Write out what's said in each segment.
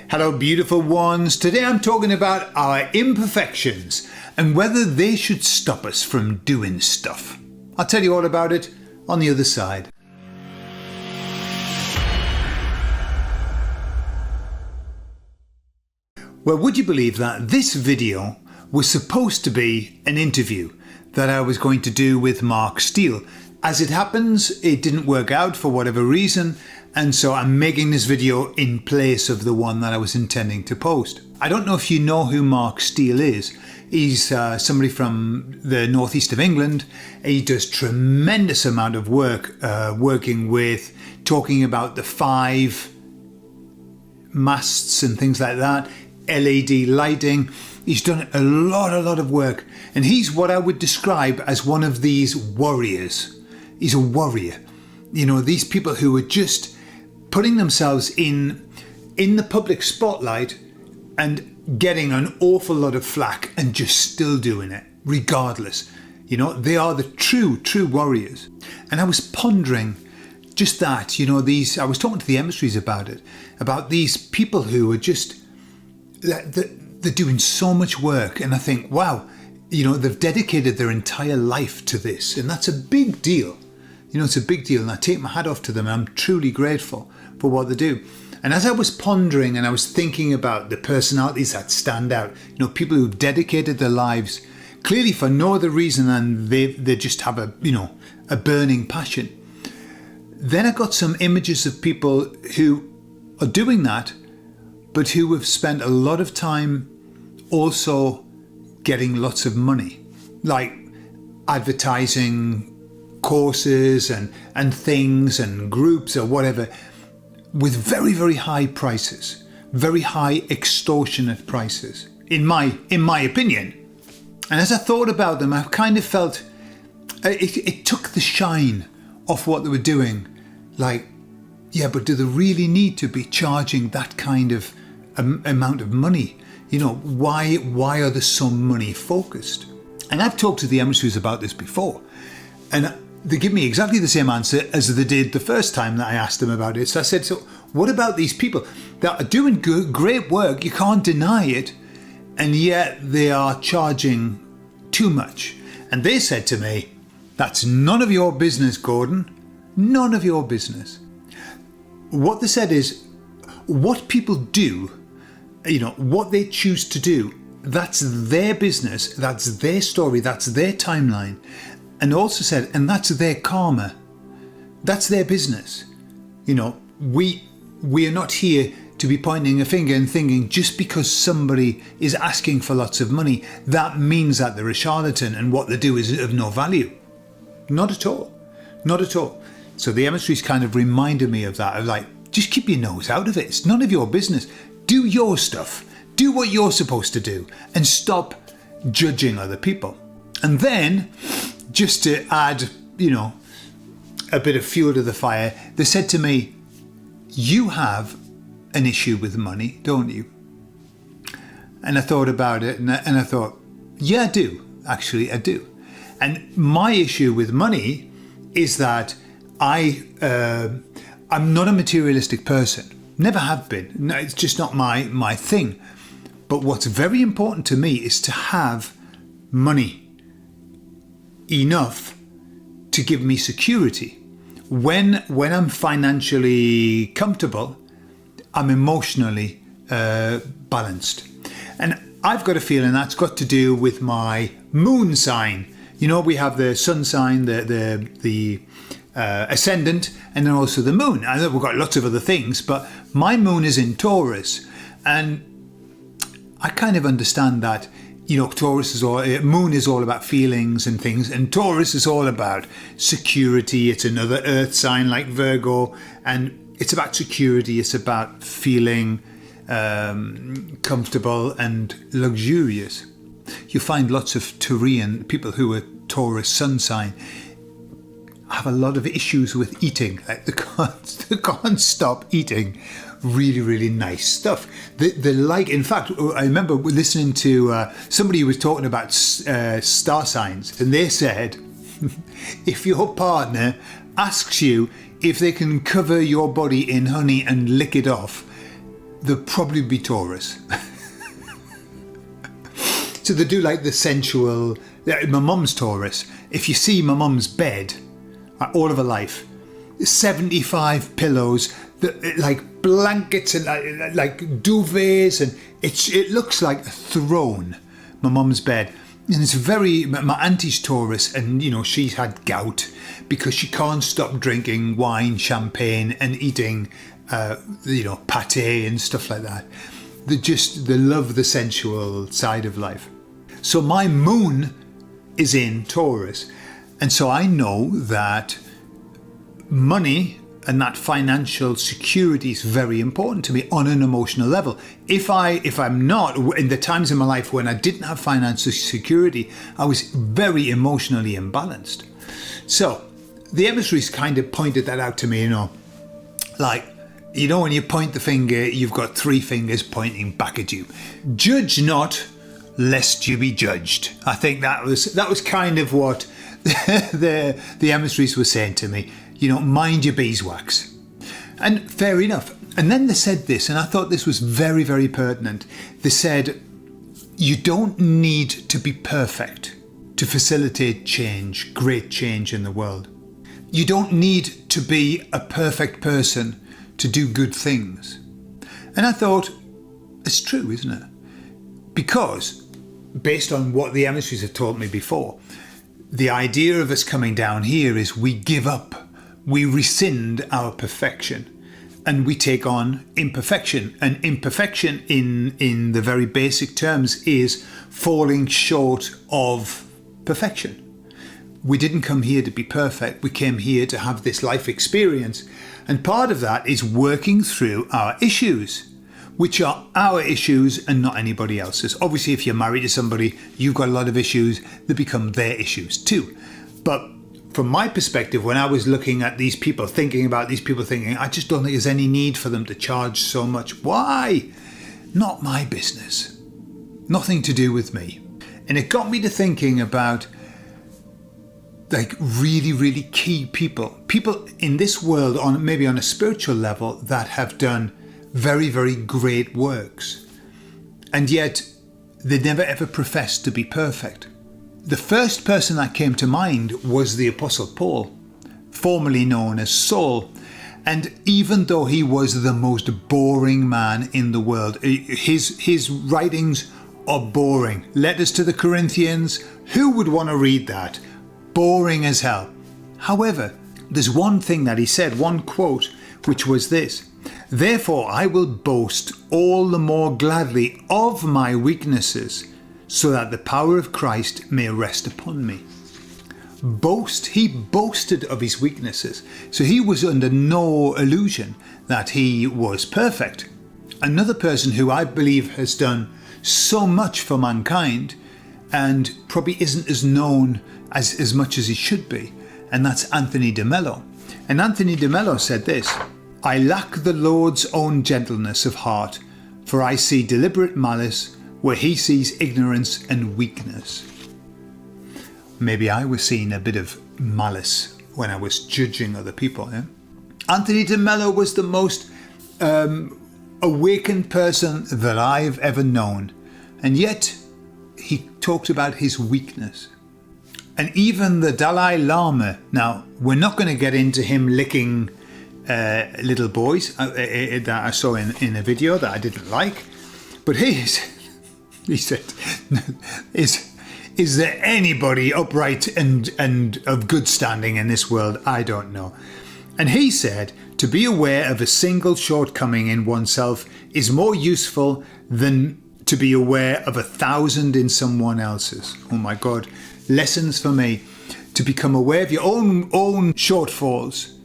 Hello, beautiful ones. Today I'm talking about our imperfections and whether they should stop us from doing stuff. I'll tell you all about it on the other side. Well, would you believe that this video was supposed to be an interview that I was going to do with Mark Steele. As it happens, it didn't work out for whatever reason, and so I'm making this video in place of the one that I was intending to post. I don't know if you know who Mark Steele is. He's somebody from the northeast of England. He does tremendous amount of work talking about the 5 masts and things like that, LED lighting. He's done a lot of work, and he's what I would describe as one of these warriors. He's a warrior. You know, these people who are just putting themselves in the public spotlight and getting an awful lot of flack and just still doing it, regardless. You know, they are the true warriors. And I was pondering just that, you know, I was talking to the emissaries about it, about these people who are just, they're doing so much work, and I think, wow, you know, they've dedicated their entire life to this, and that's a big deal. You know, it's a big deal, and I take my hat off to them, and I'm truly grateful for what they do. And as I was pondering and I was thinking about the personalities that stand out, you know, people who've dedicated their lives clearly for no other reason than they just have a burning passion. Then I got some images of people who are doing that, but who have spent a lot of time also getting lots of money, like advertising courses and things and groups or whatever, with very high prices, very high extortionate prices, in my opinion. And as I thought about them, I kind of felt it took the shine off what they were doing. Like, yeah, but do they really need to be charging that kind of amount of money? You know, why are they so money focused? And I've talked to the emissaries about this before, and they give me exactly the same answer as they did the first time that I asked them about it. So I said, so what about these people that are doing great work, you can't deny it, and yet they are charging too much? And they said to me, that's none of your business, Gordon, none of your business. What they said is, what people do, you know, what they choose to do, that's their business, that's their story, that's their timeline. And also said, and that's their karma, that's their business. You know, we are not here to be pointing a finger and thinking just because somebody is asking for lots of money, that means that they're a charlatan and what they do is of no value. Not at all, not at all. So the emissaries kind of reminded me of that, of like, just keep your nose out of it. It's none of your business. Do your stuff. Do what you're supposed to do and stop judging other people. And then, just to add, you know, a bit of fuel to the fire, they said to me, you have an issue with money, don't you? And I thought about it, and I thought, yeah, I do. Actually, I do. And my issue with money is that I'm not a materialistic person. Never have been. No, it's just not my thing. But what's very important to me is to have money. Enough to give me security. When I'm financially comfortable, I'm emotionally balanced. And I've got a feeling that's got to do with my moon sign. You know, we have the sun sign, the ascendant, and then also the moon. I know we've got lots of other things, but my moon is in Taurus, and I kind of understand that. You know, moon is all about feelings and things, and Taurus is all about security. It's another earth sign like Virgo, and it's about security. It's about feeling comfortable and luxurious. You find lots of Taurian people who are Taurus sun sign have a lot of issues with eating. Like they can't stop eating really nice stuff. In fact, I remember listening to somebody who was talking about star signs, and they said, if your partner asks you if they can cover your body in honey and lick it off, they'll probably be Taurus. So they do like the sensual. My mum's Taurus. If you see my mum's bed, all of her life, 75 pillows, like blankets and like duvets, and it looks like a throne. My mum's bed, and it's very. My auntie's Taurus, and she's had gout because she can't stop drinking wine, champagne, and eating, pate and stuff like that. They love the sensual side of life. So my moon is in Taurus, and so I know that money and that financial security is very important to me on an emotional level. If I'm not, in the times in my life when I didn't have financial security, I was very emotionally imbalanced. So the emissaries kind of pointed that out to me, like, when you point the finger, you've got three fingers pointing back at you. Judge not, lest you be judged. I think that was kind of what the emissaries were saying to me. Mind your beeswax. And fair enough. And then they said this, and I thought this was very, very pertinent. They said, you don't need to be perfect to facilitate change, great change in the world. You don't need to be a perfect person to do good things. And I thought, it's true, isn't it? Because, based on what the emissaries have taught me before, the idea of us coming down here is we give up, we rescind our perfection, and we take on imperfection. And imperfection in the very basic terms is falling short of perfection. We didn't come here to be perfect, we came here to have this life experience. And part of that is working through our issues, which are our issues and not anybody else's. Obviously, if you're married to somebody, you've got a lot of issues that become their issues too. But from my perspective, when I was looking at these people, thinking about these people, I just don't think there's any need for them to charge so much. Why? Not my business. Nothing to do with me. And it got me to thinking about like really, really key people in this world, maybe on a spiritual level, that have done very, very great works, and yet they never ever professed to be perfect. The first person that came to mind was the Apostle Paul, formerly known as Saul. And even though he was the most boring man in the world, his writings are boring. Letters to the Corinthians, who would want to read that? Boring as hell. However, there's one thing that he said, one quote, which was this: "Therefore I will boast all the more gladly of my weaknesses, so that the power of Christ may rest upon me." Boast. He boasted of his weaknesses. So he was under no illusion that he was perfect. Another person who I believe has done so much for mankind and probably isn't as known as much as he should be, and that's Anthony de Mello. And Anthony de Mello said this: "I lack the Lord's own gentleness of heart, for I see deliberate malice where he sees ignorance and weakness." Maybe I was seeing a bit of malice when I was judging other people. Yeah? Anthony de Mello was the most awakened person that I've ever known, and yet he talked about his weakness. And even the Dalai Lama, now we're not going to get into him licking little boys that I saw in a video that I didn't like, but he said, is there anybody upright and of good standing in this world? I don't know. And he said, to be aware of a single shortcoming in oneself is more useful than to be aware of 1,000 in someone else's. Oh my God. Lessons for me. To become aware of your own shortfalls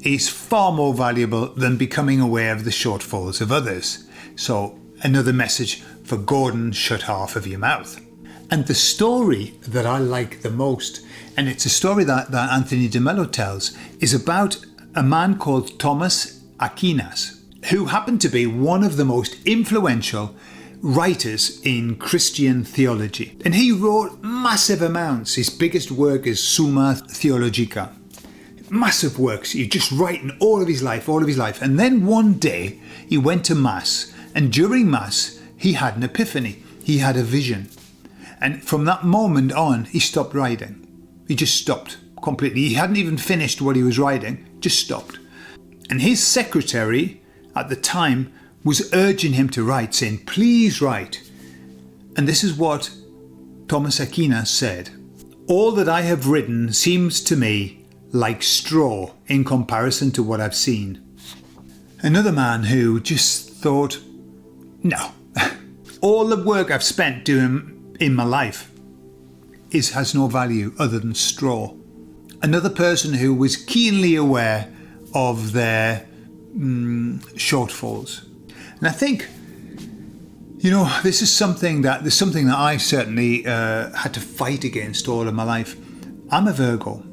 is far more valuable than becoming aware of the shortfalls of others. So another message for Gordon: shut half of your mouth. And the story that I like the most, and it's a story that Anthony de Mello tells, is about a man called Thomas Aquinas, who happened to be one of the most influential writers in Christian theology. And he wrote massive amounts. His biggest work is Summa Theologica. Massive works. He's just writing all of his life. And then one day he went to Mass And during Mass, he had an epiphany. He had a vision. And from that moment on, he stopped writing. He just stopped completely. He hadn't even finished what he was writing, just stopped. And his secretary at the time was urging him to write, saying, please write. And this is what Thomas Aquinas said. All that I have written seems to me like straw in comparison to what I've seen. Another man who just thought, no, all the work I've spent doing in my life has no value other than straw. Another person who was keenly aware of their shortfalls. And I think, this is something that I've certainly had to fight against all of my life. I'm a Virgo.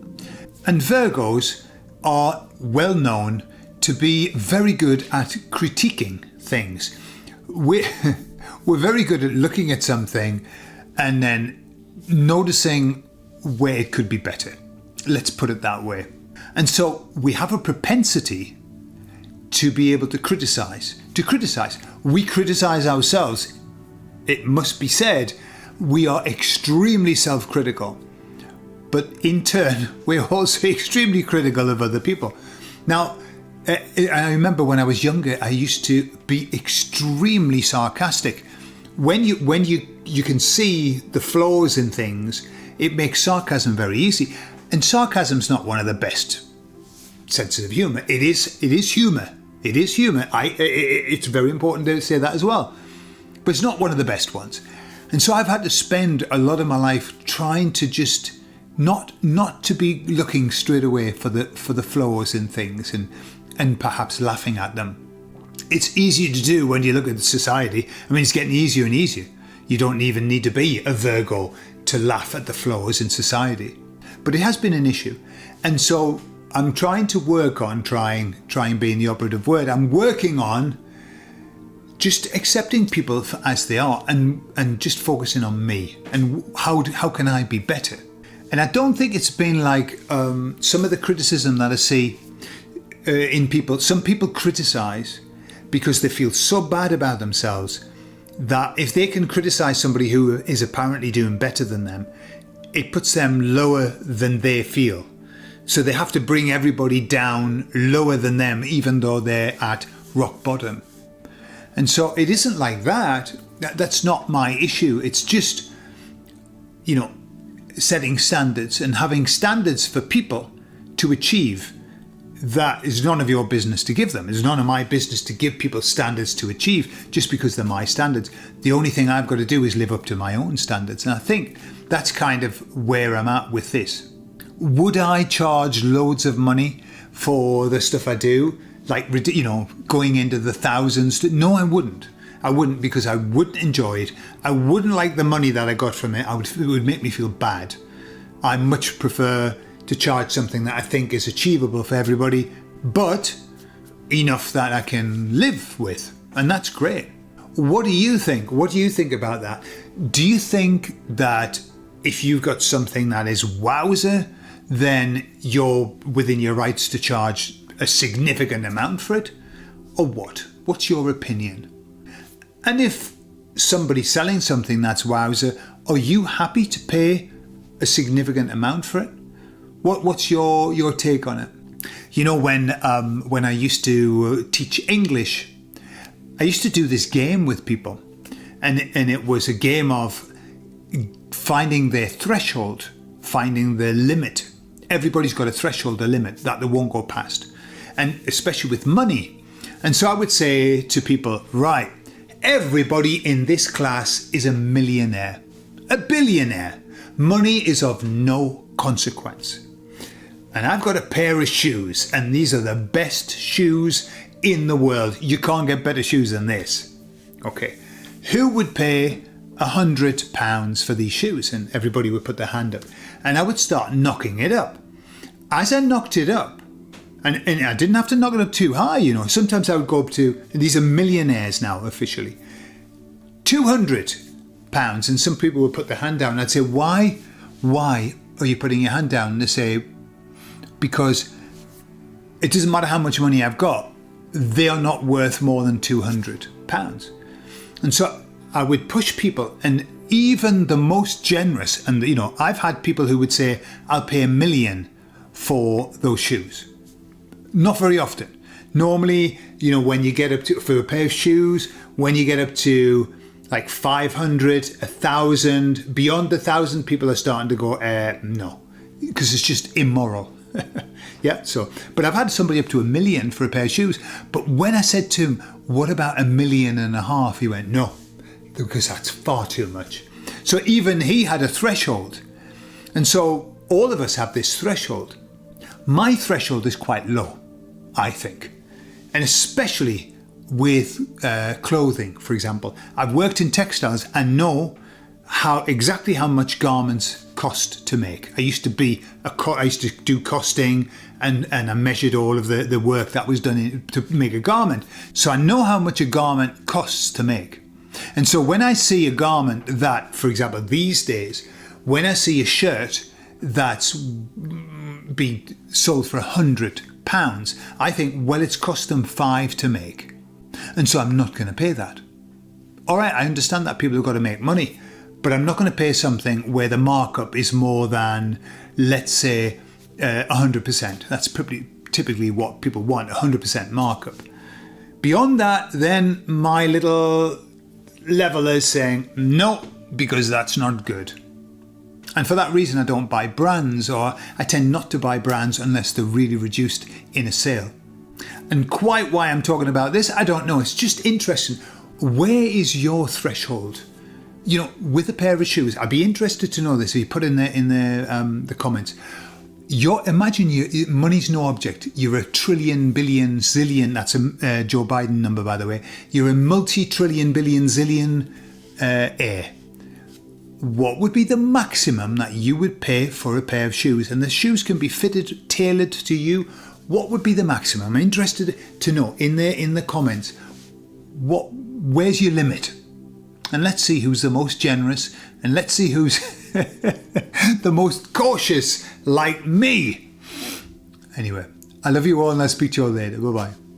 And Virgos are well known to be very good at critiquing things. We're very good at looking at something and then noticing where it could be better. Let's put it that way. And so we have a propensity to be able to criticize. We criticize ourselves. It must be said, we are extremely self-critical. But in turn, we're also extremely critical of other people. Now, I remember when I was younger, I used to be extremely sarcastic. When you can see the flaws in things, it makes sarcasm very easy. And sarcasm's not one of the best senses of humour. It is humour. It is humour. It's very important to say that as well. But it's not one of the best ones. And so I've had to spend a lot of my life trying to just not to be looking straight away for the flaws in things and perhaps laughing at them. It's easier to do when you look at society. I mean, it's getting easier and easier. You don't even need to be a Virgo to laugh at the flaws in society. But it has been an issue. And so I'm trying to work on trying being the operative word. I'm working on just accepting people as they are and just focusing on me and how can I be better. And I don't think it's been like some of the criticism that I see in people. Some people criticize because they feel so bad about themselves that if they can criticize somebody who is apparently doing better than them, it puts them lower than they feel. So they have to bring everybody down lower than them, even though they're at rock bottom. And so it isn't like that. That's not my issue. It's just, setting standards and having standards for people to achieve. That is none of your business to give them. It's none of my business to give people standards to achieve just because they're my standards. The only thing I've got to do is live up to my own standards. And I think that's kind of where I'm at with this. Would I charge loads of money for the stuff I do? Like, going into the thousands? No, I wouldn't. I wouldn't, because I wouldn't enjoy it. I wouldn't like the money that I got from it. It would make me feel bad. I much prefer to charge something that I think is achievable for everybody, but enough that I can live with. And that's great. What do you think? What do you think about that? Do you think that if you've got something that is wowzer, then you're within your rights to charge a significant amount for it? Or what? What's your opinion? And if somebody's selling something that's wowzer, are you happy to pay a significant amount for it? What's your take on it? When I used to teach English, I used to do this game with people, and it was a game of finding their threshold, finding their limit. Everybody's got a threshold, a limit that they won't go past, and especially with money. And so I would say to people, right, everybody in this class is a millionaire, a billionaire. Money is of no consequence. And I've got a pair of shoes, and these are the best shoes in the world. You can't get better shoes than this. Okay, who would pay £100 for these shoes? And everybody would put their hand up. And I would start knocking it up. As I knocked it up, and I didn't have to knock it up too high, Sometimes I would go up to, these are millionaires now officially, £200. And some people would put their hand down. And I'd say, why are you putting your hand down? And they say, because it doesn't matter how much money I've got, they are not worth more than £200. £500. And so I would push people, and even the most generous, and I've had people who would say, I'll pay $1 million for those shoes. Not very often. Normally, when you get up to, for a pair of shoes, when you get up to like 500, 1,000, beyond 1,000, people are starting to go, no, because it's just immoral. Yeah, but I've had somebody up to $1 million for a pair of shoes. But when I said to him, what about $1.5 million? He went, no, because that's far too much. So even he had a threshold. And so all of us have this threshold. My threshold is quite low, I think. And especially with clothing, for example. I've worked in textiles and know exactly how much garments cost to make. I used to do costing, and I measured all of the work that was done to make a garment. So I know how much a garment costs to make. And so when I see a garment that, for example, these days, when I see a shirt that's being sold for £100, I think, well, it's cost them £5 to make. And so I'm not going to pay that. All right, I understand that people have got to make money, but I'm not going to pay something where the markup is more than, let's say, 100%. That's typically what people want, 100% markup. Beyond that, then my little leveler is saying, no, because that's not good. And for that reason, I don't buy brands, or I tend not to buy brands unless they're really reduced in a sale. And quite why I'm talking about this, I don't know. It's just interesting. Where is your threshold? With a pair of shoes, I'd be interested to know this. If you put in the comments. Imagine money's no object. You're a trillion, billion, zillion. That's a Joe Biden number, by the way. You're a multi-trillion, billion, zillion heir. What would be the maximum that you would pay for a pair of shoes? And the shoes can be fitted, tailored to you. What would be the maximum? I'm interested to know in the comments. Where's your limit? And let's see who's the most generous, and let's see who's the most cautious, like me. Anyway, I love you all, and I'll speak to you all later. Bye-bye.